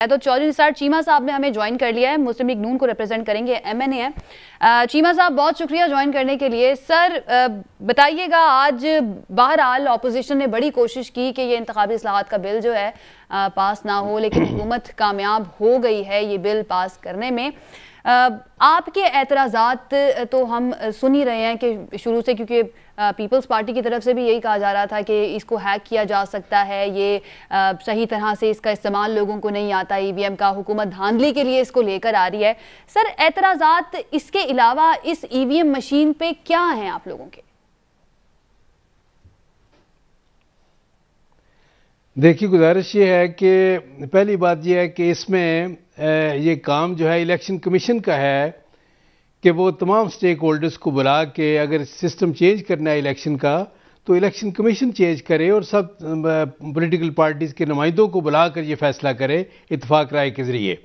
तो चौधरी निसार चीमा साहब ने हमें ज्वाइन कर लिया है, मुस्लिम लीग नून को रिप्रेजेंट करेंगे, एमएनए है। चीमा साहब बहुत शुक्रिया ज्वाइन करने के लिए। सर बताइएगा, आज बहरहाल अपोजिशन ने बड़ी कोशिश की कि ये इंतखाबी इस्लाहात का बिल जो है पास ना हो, लेकिन हुकूमत कामयाब हो गई है ये बिल पास करने में। आपके एतराज़ात तो हम सुन ही रहे हैं कि शुरू से, क्योंकि पीपल्स पार्टी की तरफ से भी यही कहा जा रहा था कि इसको हैक किया जा सकता है, ये सही तरह से इसका इस्तेमाल लोगों को नहीं आता ईवीएम का, हुकूमत धांधली के लिए इसको लेकर आ रही है। सर एतराज़ात इसके अलावा इस ईवीएम मशीन पे क्या हैं आप लोगों के? देखिए, गुजारिश ये है कि पहली बात यह है कि इसमें ये काम जो है इलेक्शन कमीशन का है कि वो तमाम स्टेक होल्डर्स को बुला के अगर सिस्टम चेंज करना है इलेक्शन का तो इलेक्शन कमीशन चेंज करे और सब पॉलिटिकल पार्टीज़ के नुमाइंदों को बुला कर ये फैसला करे इत्तेफाक राय के ज़रिए।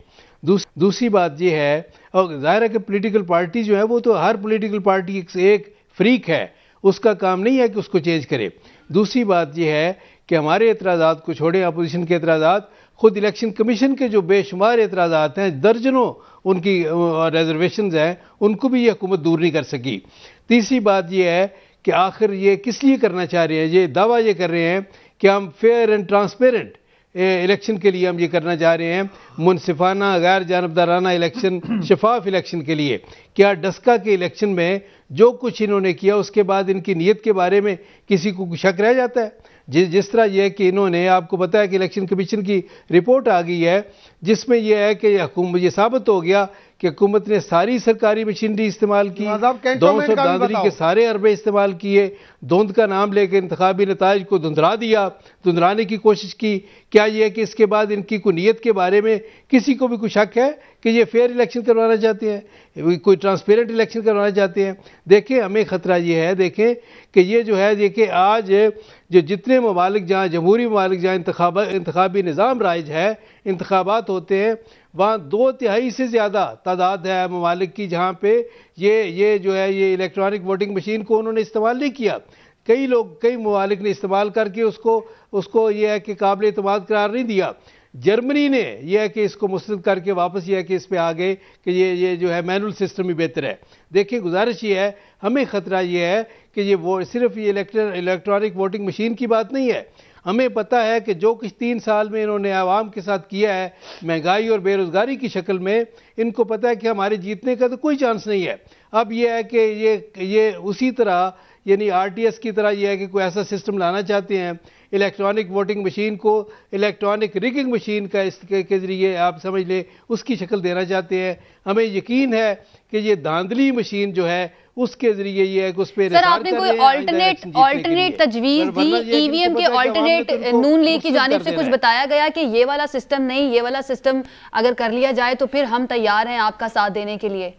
दूसरी बात ये है, और ज़ाहिर है कि पॉलिटिकल पार्टी जो है वो तो हर पॉलिटिकल पार्टी एक फ्रीक है, उसका काम नहीं है कि उसको चेंज करे। दूसरी बात यह है कि हमारे एतराज़ात को छोड़े, अपोजिशन के एतराज़ात, खुद इलेक्शन कमीशन के जो बेशुमार एतराज़ात हैं, दर्जनों उनकी रिजर्वेशंस हैं, उनको भी ये हुकूमत दूर नहीं कर सकी। तीसरी बात यह है कि आखिर ये किस लिए करना चाह रहे हैं, ये दावा ये कर रहे हैं कि हम फेयर एंड ट्रांसपेरेंट इलेक्शन के लिए हम ये करना चाह रहे हैं, मुनसिफाना गैर जानबदाराना इलेक्शन, शफाफ इलेक्शन के लिए। क्या डस्का के इलेक्शन में जो कुछ इन्होंने किया उसके बाद इनकी नीयत के बारे में किसी को शक रह जाता है? जिस तरह यह कि इन्होंने, आपको पता है कि इलेक्शन कमीशन की रिपोर्ट आ गई है जिसमें यह है कि ये साबित हो गया कि हुकूमत ने सारी सरकारी मशीनरी इस्तेमाल की, 200 धांधली के सारे अरबे इस्तेमाल किए, धुंध का नाम लेकर इंतखाबी नताइज को धुंधला दिया, धुंधलाने की कोशिश की। क्या यह है कि इसके बाद इनकी कोई नीयत के बारे में किसी को भी कोई शक है कि ये फेयर इलेक्शन करवाना चाहते हैं, कोई ट्रांसपेरेंट इलेक्शन करवाना चाहते हैं? देखें, हमें ख़तरा ये है, देखें कि ये जो है, देखिए आज जो जितने ममालिक जहाँ जमहूरी ममालिक जहाँ इंतखाबी निज़ाम राइज है, इंतखाबात होते हैं, वहाँ 2/3 से ज़्यादा तादाद है ममालिक की जहाँ पे ये जो है ये इलेक्ट्रॉनिक वोटिंग मशीन को उन्होंने इस्तेमाल नहीं किया। कई ममालिक ने इस्तेमाल करके उसको ये है कि काबिल एतमाद करार नहीं दिया। जर्मनी ने यह है कि इसको मुस्तरद करके वापस यह है कि इस पे आ गए कि ये जो है मैनुअल सिस्टम ही बेहतर है। देखिए, गुजारिश ये है, हमें ख़तरा ये है कि ये वो सिर्फ ये इलेक्ट्रॉनिक वोटिंग मशीन की बात नहीं है। हमें पता है कि जो कुछ 3 साल में इन्होंने आवाम के साथ किया है, महंगाई और बेरोज़गारी की शक्ल में, इनको पता है कि हमारे जीतने का तो कोई चांस नहीं है। अब यह है कि ये उसी तरह, यानी आरटीएस की तरह यह है कि कोई ऐसा सिस्टम लाना चाहते हैं, इलेक्ट्रॉनिक वोटिंग मशीन को इलेक्ट्रॉनिक रिगिंग मशीन का के ज़रिए आप समझ लें उसकी शक्ल देना चाहते हैं। हमें यकीन है कि ये धांधली मशीन जो है उसके जरिए ये है कि उस पर। सर, आपने कोई ऑल्टरनेट तजवीज दी ईवीएम के? ऑल्टरनेट नून लीग की जानिब से कुछ बताया गया कि ये वाला सिस्टम नहीं, ये वाला सिस्टम अगर कर लिया जाए तो फिर हम तैयार हैं आपका साथ देने के लिए?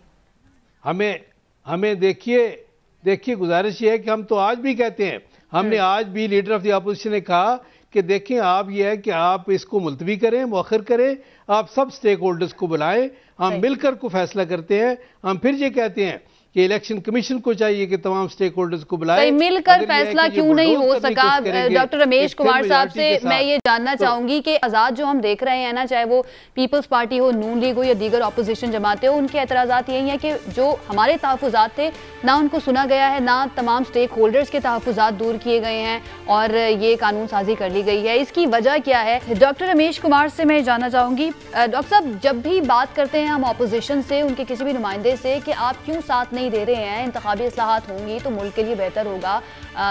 हमें देखिए गुजारिश ये है कि हम तो आज भी कहते हैं, हमने आज भी लीडर ऑफ द अपोजिशन ने कहा कि देखें, आप ये है कि आप इसको मुलतवी करें, मौखर करें, आप सब स्टेक होल्डर्स को बुलाएं, हम मिलकर को फैसला करते हैं। हम फिर ये कहते हैं कि इलेक्शन कमीशन को चाहिए कि तमाम स्टेक होल्डर्स को बुलाए। मिलकर फैसला क्यों नहीं हो सका? डॉक्टर रमेश कुमार साहब से मैं ये जानना चाहूंगी कि आज़ाद जो हम देख रहे हैं ना, चाहे वो पीपल्स पार्टी हो, नून लीग हो या दीगर अपोजिशन जमातें हो, उनके एतराज़ात यही है कि जो हमारे तहफ़्फ़ुज़ात थे ना उनको सुना गया है, ना तमाम स्टेक होल्डर्स के तहफ़्फ़ुज़ात दूर किए गए हैं और ये कानून साजी कर ली गई है। इसकी वजह क्या है? डॉक्टर रमेश कुमार से मैं जानना चाहूँगी। डॉक्टर साहब, जब भी बात करते हैं हम अपोजिशन से, उनके किसी भी नुमाइंदे से, कि आप क्यों साथ नहीं दे रहे हैं, इंतखाबी इस्लाहात होंगी तो मुल्क के लिए बेहतर होगा,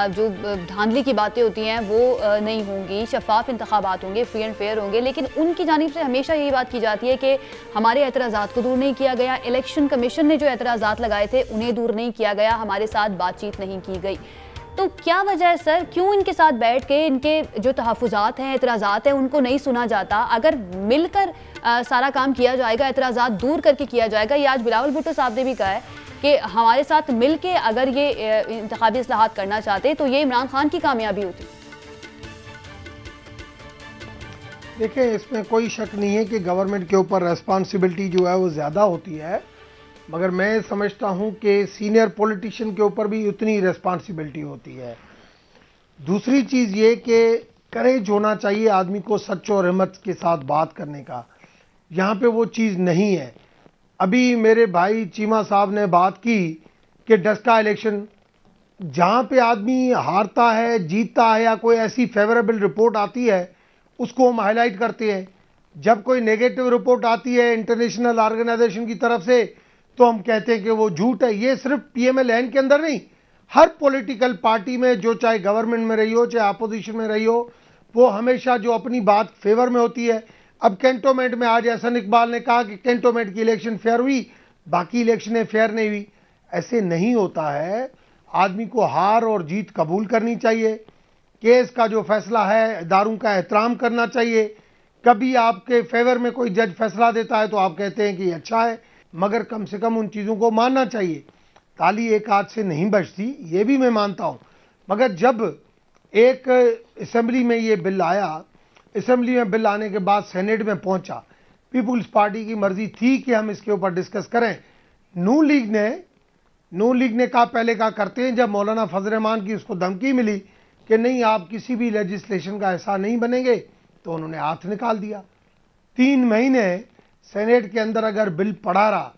जो धांधली की बातें होती हैं वो नहीं होंगी, शफाफ इंतखाबात होंगे, फ्री एंड फेयर होंगे, लेकिन उनकी जानिब से हमेशा यही बात की जाती है कि हमारे एतराज़ात को दूर नहीं किया गया, इलेक्शन कमीशन ने जो एतराज़ात लगाए थे उन्हें दूर नहीं किया गया, हमारे साथ बातचीत नहीं की गई। तो क्या वजह है सर, क्यों इनके साथ बैठ के इनके जो तहफ़्फ़ुज़ात हैं, एतराज़ात हैं, उनको नहीं सुना जाता? अगर मिलकर सारा काम किया जाएगा, एतराज़ात दूर करके किया जाएगा, ये आज बिलावल भुट्टो साहब ने भी कहा है कि हमारे साथ मिलके अगर ये इंतखाबी इस्लाहात करना चाहते तो ये इमरान खान की कामयाबी होती। देखिए, इसमें कोई शक नहीं है कि गवर्नमेंट के ऊपर रेस्पॉन्सिबिलिटी जो है वो ज़्यादा होती है, मगर मैं समझता हूं कि सीनियर पॉलिटिशियन के ऊपर भी उतनी रेस्पॉन्सिबिलिटी होती है। दूसरी चीज़ ये कि करेज होना चाहिए आदमी को सच और हिम्मत के साथ बात करने का। यहाँ पे वो चीज़ नहीं है। अभी मेरे भाई चीमा साहब ने बात की कि डस्का इलेक्शन, जहाँ पे आदमी हारता है, जीतता है या कोई ऐसी फेवरेबल रिपोर्ट आती है उसको हम हाईलाइट करते हैं। जब कोई नेगेटिव रिपोर्ट आती है इंटरनेशनल ऑर्गेनाइजेशन की तरफ से तो हम कहते हैं कि वो झूठ है। ये सिर्फ पीएमएल-एन के अंदर नहीं, हर पॉलिटिकल पार्टी में, जो चाहे गवर्नमेंट में रही हो चाहे अपोजिशन में रही हो, वो हमेशा जो अपनी बात फेवर में होती है। अब कैंटोनमेंट में आज एहसन इकबाल ने कहा कि कैंटोनमेंट की इलेक्शन फेयर हुई, बाकी इलेक्शनें फेयर नहीं हुई। ऐसे नहीं होता है। आदमी को हार और जीत कबूल करनी चाहिए। केस का जो फैसला है दारों का एहतराम करना चाहिए। कभी आपके फेवर में कोई जज फैसला देता है तो आप कहते हैं कि अच्छा है, मगर कम से कम उन चीज़ों को मानना चाहिए। ताली एक हाथ से नहीं बजती, ये भी मैं मानता हूँ, मगर जब एक असेंबली में ये बिल आया, असेंबली में बिल आने के बाद सेनेट में पहुंचा, पीपुल्स पार्टी की मर्जी थी कि हम इसके ऊपर डिस्कस करें। नून लीग ने कहा, पहले कहा करते हैं, जब मौलाना फजल रहमान की उसको धमकी मिली कि नहीं आप किसी भी लेजिस्लेशन का हिस्सा नहीं बनेंगे, तो उन्होंने हाथ निकाल दिया। 3 महीने सेनेट के अंदर अगर बिल पड़ा रहा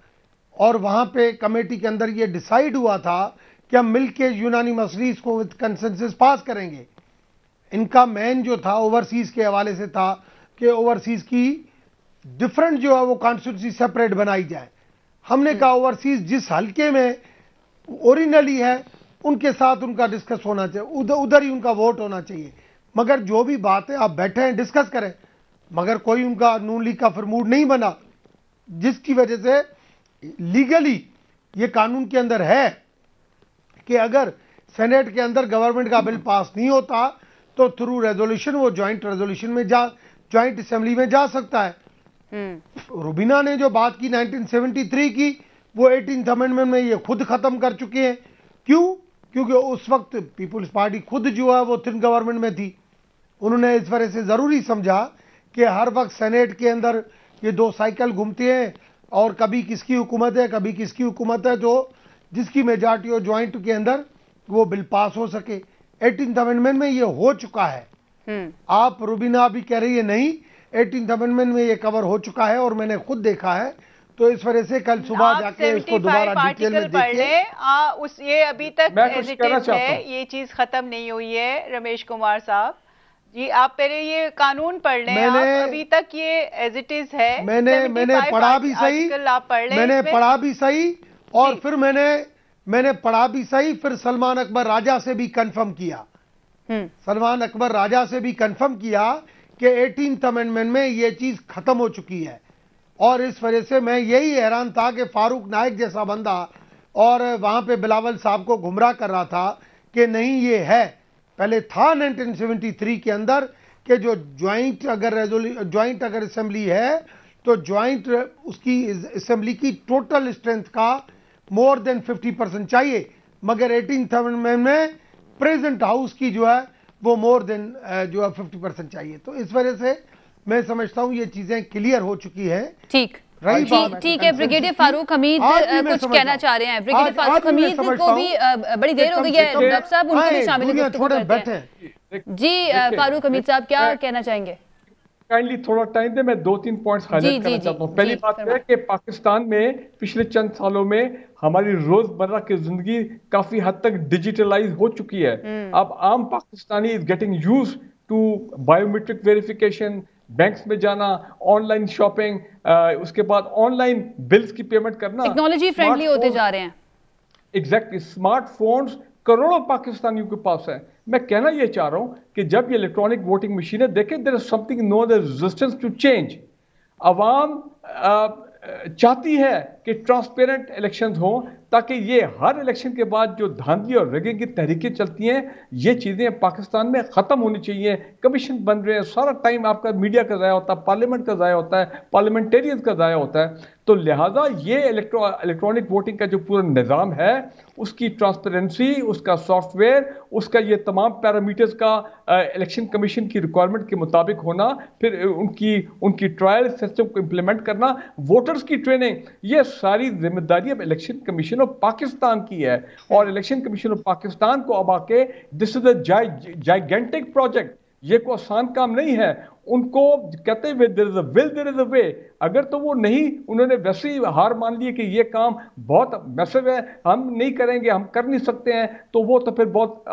और वहां पे कमेटी के अंदर ये डिसाइड हुआ था कि हम मिलके यूनानिमसली इसको विद कंसेंसस पास करेंगे। इनका मेन जो था ओवरसीज के हवाले से था कि ओवरसीज की डिफरेंट जो है वो कॉन्स्टिट्यूंसी सेपरेट बनाई जाए। हमने कहा ओवरसीज जिस हल्के में ओरिजिनली है उनके साथ उनका डिस्कस होना चाहिए, उधर ही उनका वोट होना चाहिए। मगर जो भी बात है आप बैठे हैं डिस्कस करें, मगर कोई उनका नून लीग का फिर मूड नहीं बना, जिसकी वजह से लीगली ये कानून के अंदर है कि अगर सेनेट के अंदर गवर्नमेंट का बिल पास नहीं होता तो थ्रू रेजोल्यूशन वो ज्वाइंट रेजोल्यूशन में ज्वाइंट असेंबली में जा सकता है। रुबीना ने जो बात की 1973 की, वो 18th अमेंडमेंट में ये खुद खत्म कर चुके हैं। क्यों? क्योंकि उस वक्त पीपुल्स पार्टी खुद जो है वो थिन गवर्नमेंट में थी। उन्होंने इस वजह से जरूरी समझा कि हर वक्त सेनेट के अंदर ये 2 साइकिल घूमते हैं और कभी किसकी हुकूमत है कभी किसकी हुकूमत है, तो जिसकी मेजॉरिटी हो ज्वाइंट के अंदर वो बिल पास हो सके। 18th अमेंडमेंट में ये हो चुका है। आप रुबीना भी कह रही है नहीं, 18th अमेंडमेंट में ये कवर हो चुका है और मैंने खुद देखा है। तो इस वजह से कल सुबह जाके इसको दोबारा डिटेल में देखिए। उस ये अभी तक एजिटेट है, ये चीज खत्म नहीं हुई है। रमेश कुमार साहब जी, आप पहले ये कानून पढ़ लें। अभी तक ये एज इट इज है। मैंने पढ़ा भी सही, मैंने पढ़ा भी सही और फिर मैंने पढ़ा भी सही, फिर सलमान अकबर राजा से भी कंफर्म किया। सलमान अकबर राजा से भी कंफर्म किया कि 18th अमेंडमेंट में ये चीज खत्म हो चुकी है। और इस वजह से मैं यही हैरान था कि फारूक नाइक जैसा बंदा और वहां पे बिलावल साहब को गुमराह कर रहा था कि नहीं ये है। पहले था 1973 के अंदर कि जो ज्वाइंट अगर असेंबली है तो ज्वाइंट उसकी असेंबली की टोटल स्ट्रेंथ का मोर देन 50% चाहिए, मगर 18th अमेंडमेंट में प्रेजेंट हाउस की जो है वो मोर देन जो है 50% चाहिए। तो इस वजह से मैं समझता हूं ये चीजें क्लियर हो चुकी है। ठीक ठीक है। ब्रिगेडियर फारूक हमीद कुछ कहना चाह रहे हैं। ब्रिगेडियर फारूक हमीद को भी बड़ी देर हो गई है, डॉक्टर साहब उनको भी शामिल करते हैं। जी फारूक हमीद साहब क्या कहना चाहेंगे? काइंडली थोड़ा टाइम दे, मैं 2-3 पॉइंट्स हाईलाइट करना चाहता हूँ। पहली बात है कि पाकिस्तान में पिछले चंद सालों में हमारी रोजमर्रा की जिंदगी काफी हद तक डिजिटलाइज हो चुकी है। अब आम Pakistani is getting used to biometric verification, banks में जाना, ऑनलाइन शॉपिंग, उसके बाद ऑनलाइन बिल्स की पेमेंट करना, टेक्नोलॉजी फ्रेंडली होते जा रहे हैं। एग्जैक्टली, स्मार्टफोन्स करोड़ों पाकिस्तानियों के पास है। मैं कहना यह चाह रहा हूं कि जब ये इलेक्ट्रॉनिक वोटिंग मशीन है, देखें there is something known as resistance to change. अवाम चाहती है कि ट्रांसपेरेंट इलेक्शंस हों, ताकि ये हर इलेक्शन के बाद जो धांधली और रिगिंग की तहरीकें चलती हैं, ये चीज़ें पाकिस्तान में ख़त्म होनी चाहिए। कमीशन बन रहे हैं, सारा टाइम आपका मीडिया का ज़ाया होता है, पार्लियामेंट का ज़ाया होता है, पार्लियामेंटेरियंस का ज़ाया होता है। तो लिहाजा ये इलेक्ट्रॉनिक वोटिंग का जो पूरा निज़ाम है, उसकी ट्रांसपेरेंसी, उसका सॉफ्टवेयर, उसका ये तमाम पैरामीटर्स का इलेक्शन कमीशन की रिक्वायरमेंट के मुताबिक होना, फिर उनकी ट्रायल सिस्टम को इम्प्लीमेंट करना, वोटर्स की ट्रेनिंग, ये सारी जिम्मेदारी अब इलेक्शन कमीशन ऑफ पाकिस्तान की है। और इलेक्शन कमीशन ऑफ पाकिस्तान को अब आके this is a gigantic project ये कोई आसान काम नहीं है। उनको कहते हुए there is a will there is a way, अगर तो वो नहीं, उन्होंने वैसे ही हार मान ली कि ये काम बहुत मैसिव है, हम नहीं करेंगे, हम कर नहीं सकते हैं, तो वो तो फिर बहुत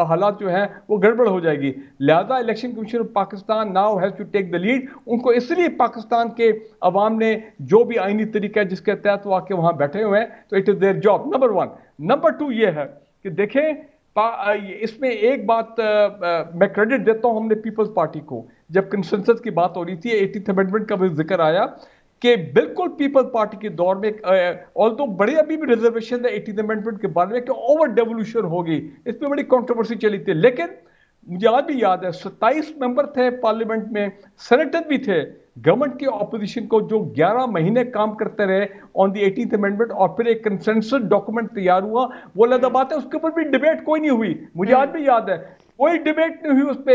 हालात जो हैं वो गड़बड़ हो जाएगी। लिहाजा election commission of Pakistan now has to take the lead. उनको इसलिए पाकिस्तान के अवाम ने जो भी आईनी तरीका है जिसके तहत वो आके वहां बैठे हुए हैं, तो it is their job, number 1। Number 2 ये है कि देखें, इसमें एक बात मैं क्रेडिट देता हूं हमने पीपल्स पार्टी को, जब कंसेंसस की बात हो रही थी, 18th अमेंडमेंट का भी जिक्र आया कि बिल्कुल पीपल्स पार्टी के दौर में ऑल्दो बड़े अभी भी रिजर्वेशन है 18th अमेंडमेंट के बारे में कि ओवर डेवोल्यूशन होगी, इस पर बड़ी कंट्रोवर्सी चली थी। लेकिन मुझे आज भी याद है 27 मेंबर थे पार्लियामेंट में, सेनेटर भी थे, गवर्नमेंट की ऑपोजिशन को जो 11 महीने काम करते रहे ऑन दी 18th अमेंडमेंट, और फिर एक कंसेंसस डॉक्यूमेंट तैयार हुआ, वो अलग बात है, उसके ऊपर भी डिबेट कोई नहीं हुई। मुझे आज भी याद है कोई डिबेट नहीं हुई उस पर।